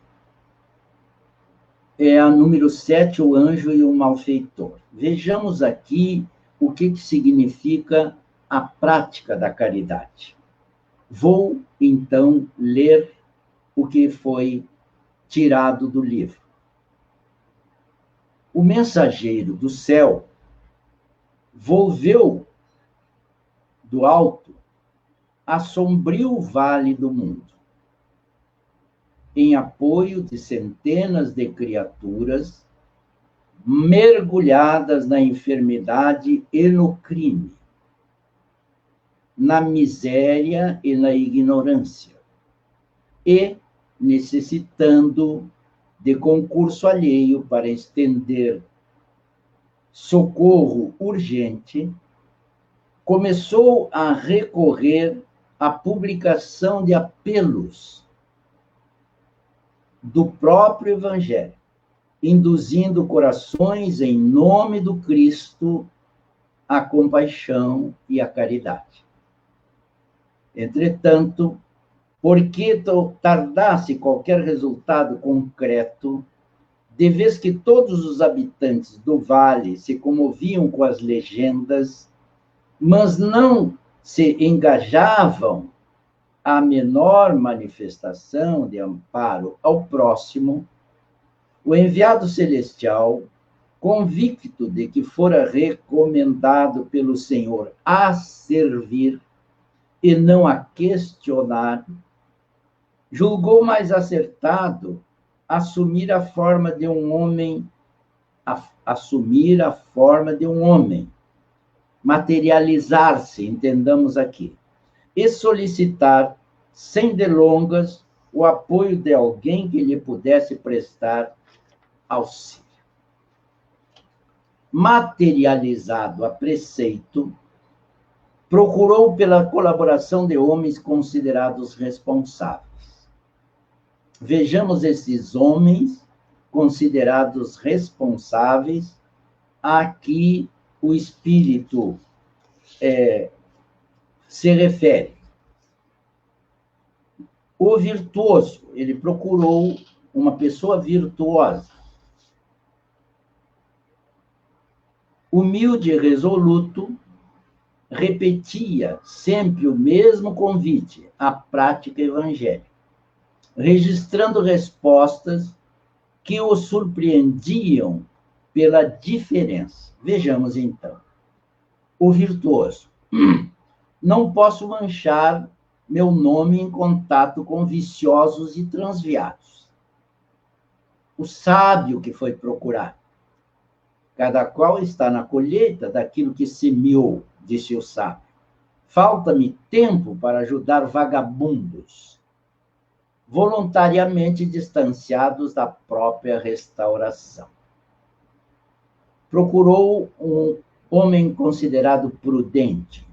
[SPEAKER 8] É a número 7, o anjo e o malfeitor. Vejamos aqui o que significa a prática da caridade. Vou, então, ler o que foi tirado do livro. O mensageiro do céu volveu do alto a sombrio vale do mundo, em apoio de centenas de criaturas mergulhadas na enfermidade e no crime, na miséria e na ignorância, e necessitando de concurso alheio para estender socorro urgente, começou a recorrer à publicação de apelos do próprio Evangelho, induzindo corações em nome do Cristo à compaixão e à caridade. Entretanto, porque tardasse qualquer resultado concreto, de vez que todos os habitantes do vale se comoviam com as legendas, mas não se engajavam à menor manifestação de amparo ao próximo, o enviado celestial, convicto de que fora recomendado pelo Senhor a servir e não a questionar, julgou mais acertado assumir a forma de um homem, materializar-se, entendamos aqui, e solicitar, sem delongas, o apoio de alguém que lhe pudesse prestar auxílio. Materializado a preceito, procurou pela colaboração de homens considerados responsáveis. Vejamos esses homens considerados responsáveis a que o Espírito se refere. O virtuoso, ele procurou uma pessoa virtuosa, humilde e resoluto, repetia sempre o mesmo convite à prática evangélica, registrando respostas que o surpreendiam pela diferença. Vejamos, então. O virtuoso. Não posso manchar meu nome em contato com viciosos e transviados. O sábio que foi procurar. Cada qual está na colheita daquilo que semeou, disse o sábio. Falta-me tempo para ajudar vagabundos, voluntariamente distanciados da própria restauração. Procurou um homem considerado prudente.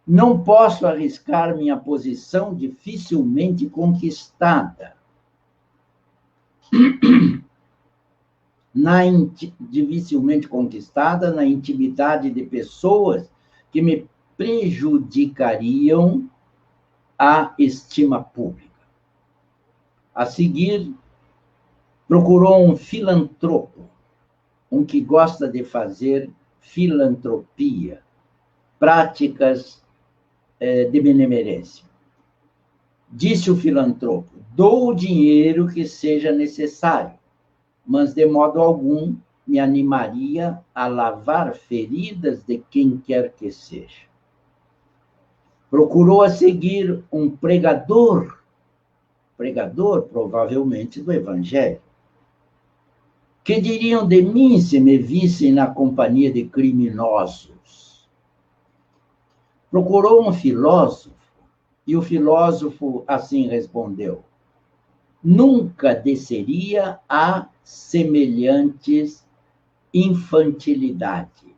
[SPEAKER 8] Não posso arriscar minha posição dificilmente conquistada. Dificilmente conquistada na intimidade de pessoas que me prejudicariam a estima pública. A seguir, procurou um filantropo, um que gosta de fazer filantropia, práticas de benemerência. Disse o filantropo: dou o dinheiro que seja necessário, mas de modo algum me animaria a lavar feridas de quem quer que seja. Procurou a seguir um pregador provavelmente do Evangelho. Que diriam de mim se me vissem na companhia de criminosos? Procurou um filósofo, e o filósofo assim respondeu: nunca desceria a semelhantes infantilidade.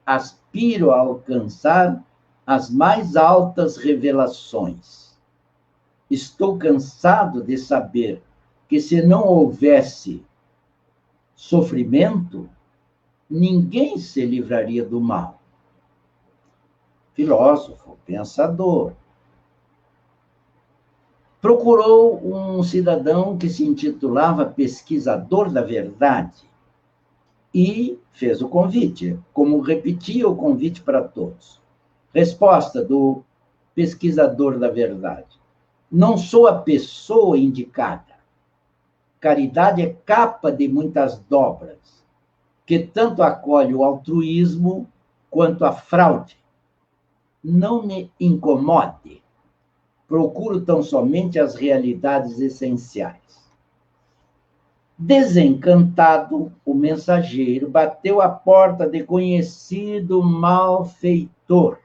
[SPEAKER 8] Aspiro a alcançar as mais altas revelações. Estou cansado de saber que, se não houvesse sofrimento, ninguém se livraria do mal. Filósofo, pensador. Procurou um cidadão que se intitulava pesquisador da verdade e fez o convite, como repetia o convite para todos. Resposta do pesquisador da verdade: não sou a pessoa indicada. Caridade é capa de muitas dobras, que tanto acolhe o altruísmo quanto a fraude. não me incomode. Procuro tão somente as realidades essenciais. Desencantado, o mensageiro bateu à porta de conhecido malfeitor.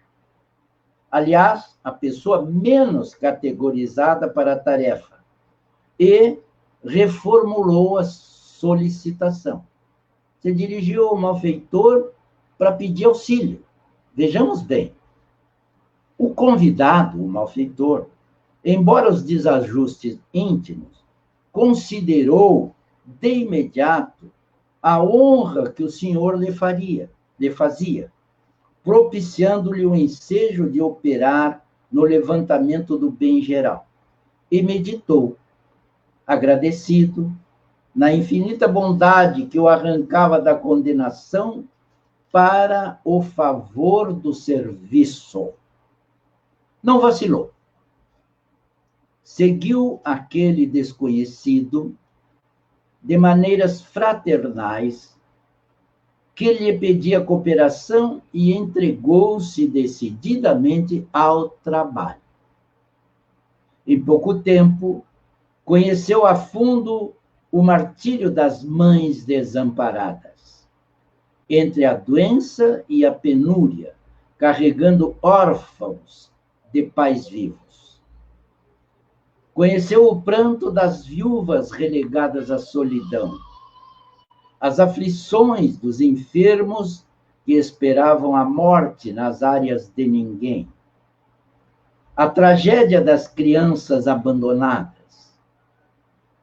[SPEAKER 8] Aliás, a pessoa menos categorizada para a tarefa, e reformulou a solicitação. Se dirigiu ao malfeitor para pedir auxílio. Vejamos bem. O convidado, o malfeitor, embora os desajustes íntimos, considerou de imediato a honra que o senhor lhe fazia, propiciando-lhe o ensejo de operar no levantamento do bem geral. E meditou, agradecido, na infinita bondade que o arrancava da condenação para o favor do serviço. Não vacilou. Seguiu aquele desconhecido de maneiras fraternais, que lhe pedia cooperação e entregou-se decididamente ao trabalho. Em pouco tempo, conheceu a fundo o martírio das mães desamparadas, entre a doença e a penúria, carregando órfãos de pais vivos. Conheceu o pranto das viúvas relegadas à solidão, as aflições dos enfermos que esperavam a morte nas áreas de ninguém, a tragédia das crianças abandonadas,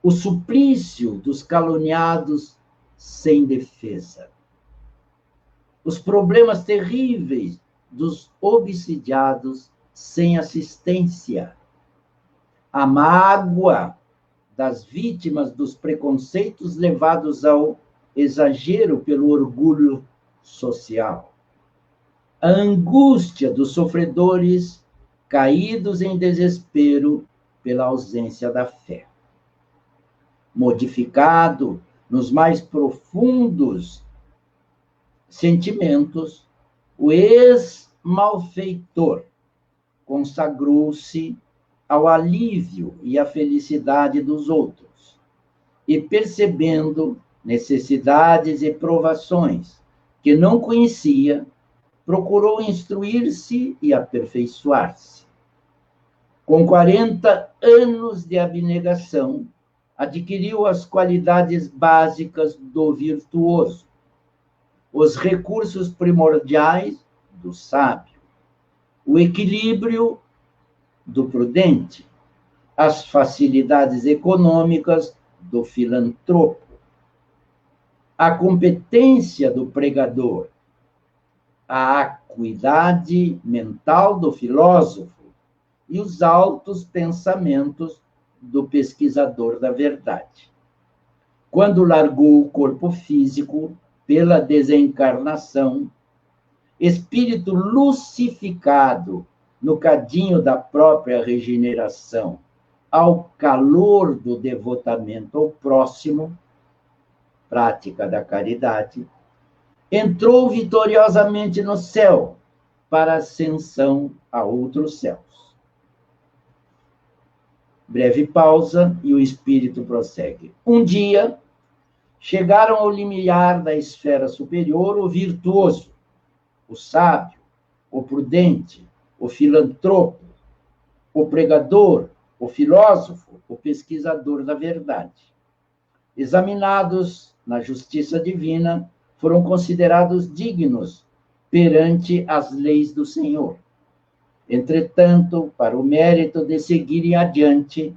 [SPEAKER 8] o suplício dos caluniados sem defesa, os problemas terríveis dos obsidiados sem assistência, a mágoa das vítimas dos preconceitos levados ao exagero pelo orgulho social, a angústia dos sofredores caídos em desespero pela ausência da fé. Modificado nos mais profundos sentimentos, o ex-malfeitor consagrou-se ao alívio e à felicidade dos outros, e percebendo necessidades e provações que não conhecia, procurou instruir-se e aperfeiçoar-se. Com 40 anos de abnegação, adquiriu as qualidades básicas do virtuoso, os recursos primordiais do sábio, o equilíbrio do prudente, as facilidades econômicas do filantropo, a competência do pregador, a acuidade mental do filósofo e os altos pensamentos do pesquisador da verdade. Quando largou o corpo físico pela desencarnação, espírito lucificado no cadinho da própria regeneração, ao calor do devotamento ao próximo, prática da caridade, entrou vitoriosamente no céu para ascensão a outros céus. Breve pausa e o espírito prossegue. Um dia, chegaram ao limiar da esfera superior o virtuoso, o sábio, o prudente, o filantropo, o pregador, o filósofo, o pesquisador da verdade. Examinados na justiça divina, foram considerados dignos perante as leis do Senhor. Entretanto, para o mérito de seguirem adiante,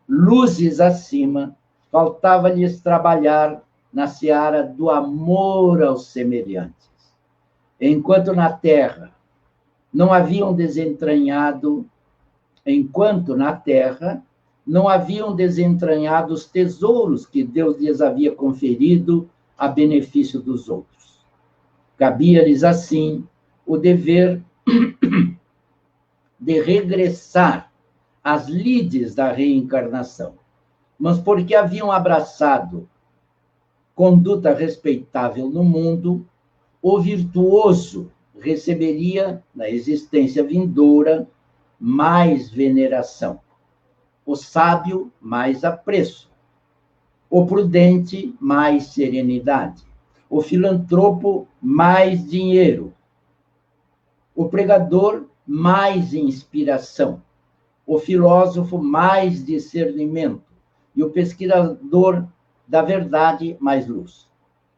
[SPEAKER 8] luzes acima, faltava-lhes trabalhar na seara do amor aos semelhantes. Enquanto na terra não haviam desentranhado os tesouros que Deus lhes havia conferido a benefício dos outros. Cabia-lhes, assim, o dever de regressar às lides da reencarnação. Mas porque haviam abraçado conduta respeitável no mundo, o virtuoso receberia, na existência vindoura, mais veneração. O sábio, mais apreço. O prudente, mais serenidade. O filantropo, mais dinheiro. O pregador, mais inspiração. O filósofo, mais discernimento. E o pesquisador da verdade, mais luz.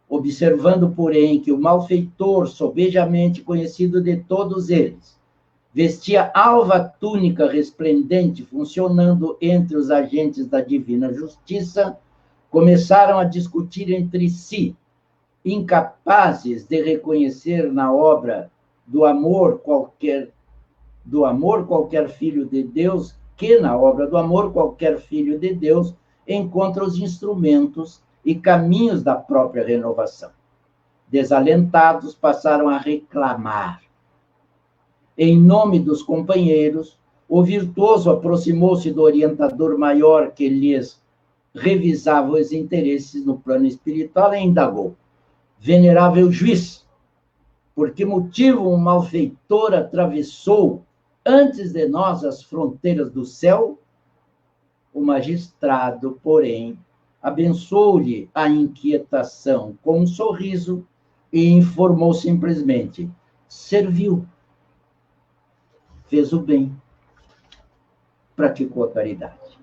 [SPEAKER 8] Observando, porém, que o malfeitor, sobejamente conhecido de todos eles, vestia alva túnica resplendente, funcionando entre os agentes da divina justiça, começaram a discutir entre si, incapazes de reconhecer na obra do amor qualquer filho de Deus, que na obra do amor qualquer filho de Deus encontra os instrumentos e caminhos da própria renovação. Desalentados, passaram a reclamar. Em nome dos companheiros, o virtuoso aproximou-se do orientador maior que lhes revisava os interesses no plano espiritual e indagou: venerável juiz, por que motivo um malfeitor atravessou antes de nós as fronteiras do céu? O magistrado, porém, abençoou-lhe a inquietação com um sorriso e informou simplesmente: serviu, fez o bem, praticou a caridade.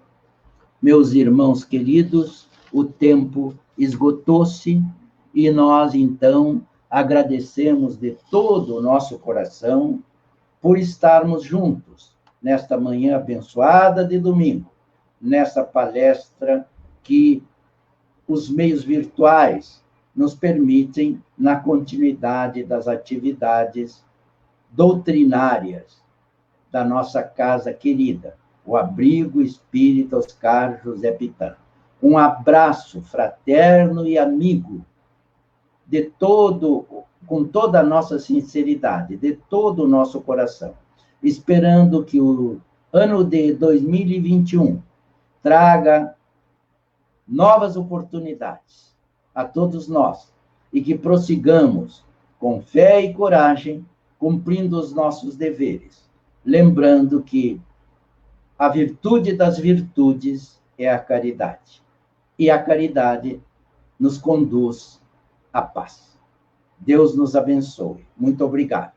[SPEAKER 8] Meus irmãos queridos, o tempo esgotou-se e nós, então, agradecemos de todo o nosso coração por estarmos juntos nesta manhã abençoada de domingo, nessa palestra que os meios virtuais nos permitem na continuidade das atividades doutrinárias da nossa casa querida, o Abrigo Espírita Oscar José Pitã. Um abraço fraterno e amigo com toda a nossa sinceridade, de todo o nosso coração, esperando que o ano de 2021 traga novas oportunidades a todos nós e que prossigamos com fé e coragem, cumprindo os nossos deveres, lembrando que a virtude das virtudes é a caridade, e a caridade nos conduz à paz. Deus nos abençoe. Muito obrigado.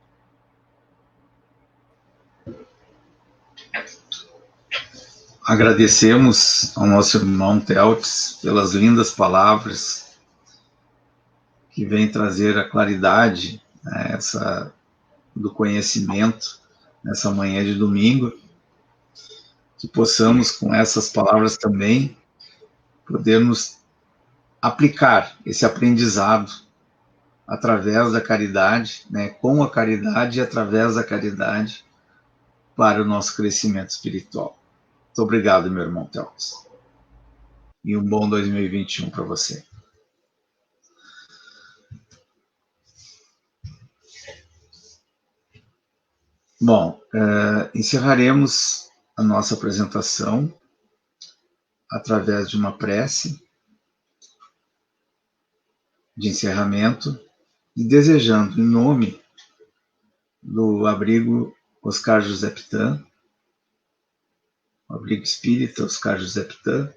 [SPEAKER 6] Agradecemos ao nosso irmão Teltes pelas lindas palavras que vem trazer a claridade, né, do conhecimento nessa manhã de domingo, que possamos com essas palavras também podermos aplicar esse aprendizado através da caridade, né, com a caridade e através da caridade para o nosso crescimento espiritual. Muito obrigado, meu irmão Teltes. E um bom 2021 para você. Bom, encerraremos a nossa apresentação através de uma prece de encerramento e desejando, em nome do Abrigo Oscar José Pitã, o Abrigo Espírita Oscar José Pitã,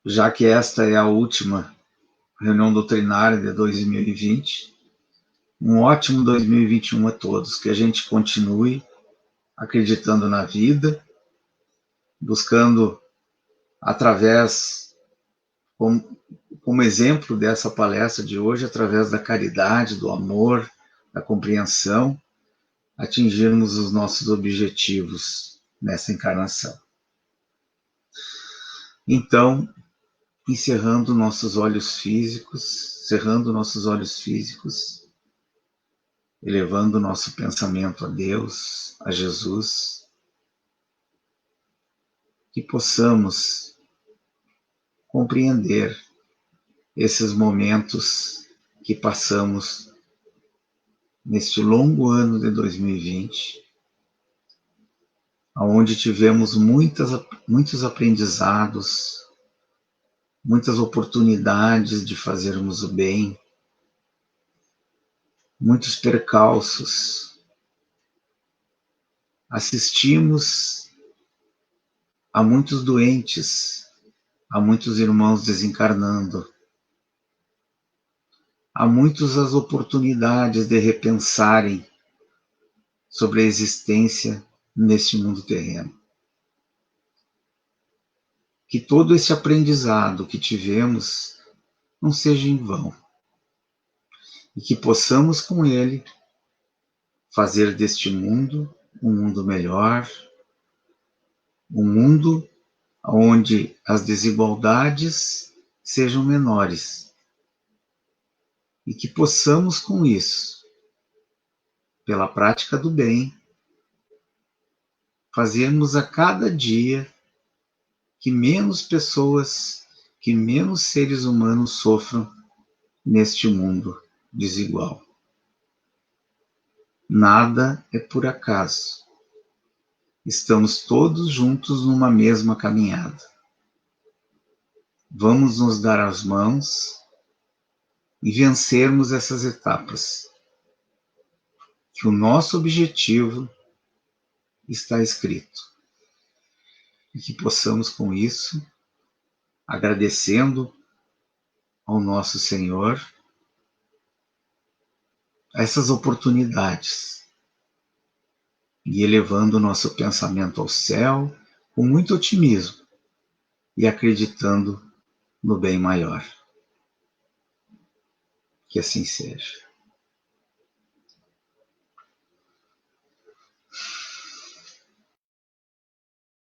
[SPEAKER 6] já que esta é a última reunião doutrinária de 2020, um ótimo 2021 a todos, que a gente continue acreditando na vida, buscando através, como exemplo dessa palestra de hoje, através da caridade, do amor, da compreensão, atingirmos os nossos objetivos nessa encarnação. Então, cerrando nossos olhos físicos, elevando nosso pensamento a Deus, a Jesus, que possamos compreender esses momentos que passamos neste longo ano de 2020, onde tivemos muitos aprendizados, muitas oportunidades de fazermos o bem, muitos percalços. Assistimos a muitos doentes, a muitos irmãos desencarnando, a muitos as oportunidades de repensarem sobre a existência neste mundo terreno. Que todo esse aprendizado que tivemos não seja em vão e que possamos com ele fazer deste mundo um mundo melhor, um mundo onde as desigualdades sejam menores e que possamos com isso, pela prática do bem, fazermos a cada dia que menos pessoas, que menos seres humanos sofram neste mundo desigual. Nada é por acaso. Estamos todos juntos numa mesma caminhada. Vamos nos dar as mãos e vencermos essas etapas. Que o nosso objetivo está escrito. E que possamos com isso, agradecendo ao nosso Senhor essas oportunidades e elevando o nosso pensamento ao céu com muito otimismo e acreditando no bem maior. Que assim seja.